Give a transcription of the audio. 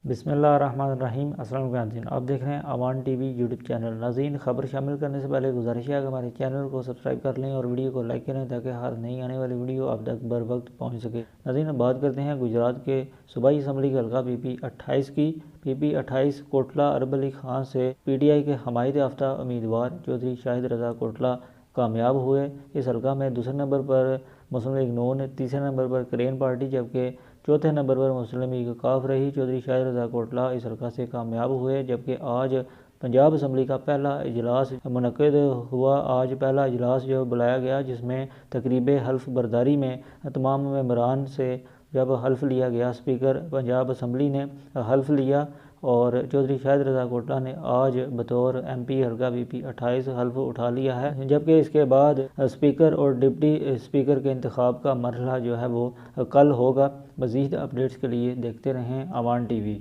بسم اللہ الرحمن الرحیم۔ السلام علیکم ناظرین، آپ دیکھ رہے ہیں Awan T V YouTube channel. ناظرین، خبر شامل کرنے سے پہلے گزارش ہے کہ ہمارے چینل کو سبسکرائب کر لیں اور ویڈیو کو لائک کریں تاکہ ہر نئی آنے والی ویڈیو آپ تک بر وقت پہنچ سکے۔ ناظرین، بات کرتے ہیں گجرات کے صوبائی اسمبلی کے حلقہ پی پی 28 کی۔ پی پی 28 کوٹلہ عرب علی خان سے پی ٹی آئی کے حمایت یافتہ امیدوار چودھری شاہد رضا کوٹلہ کامیاب ہوئے۔ اس حلقہ میں دوسرے نمبر پر مسلم لیگ نون، تیسرے نمبر پر کرین پارٹی جبکہ چوتھے نمبر پر مسلم لیگ کاف رہی۔ چودھری شاہد رضا کوٹلہ اس حلقہ سے کامیاب ہوئے جبکہ آج پنجاب اسمبلی کا پہلا اجلاس منعقد ہوا۔ آج پہلا اجلاس بلایا گیا جس میں تقریب حلف برداری میں تمام ممبران سے جب حلف لیا گیا، اسپیکر پنجاب اسمبلی نے حلف لیا اور چودھری شاہد رضا کوٹلہ نے آج بطور ایم پی حلقہ پی پی 28 حلف اٹھا لیا ہے، جبکہ اس کے بعد اسپیکر اور ڈپٹی اسپیکر کے انتخاب کا مرحلہ وہ کل ہوگا۔ مزید اپڈیٹس کے لیے دیکھتے رہیں اوان ٹی وی۔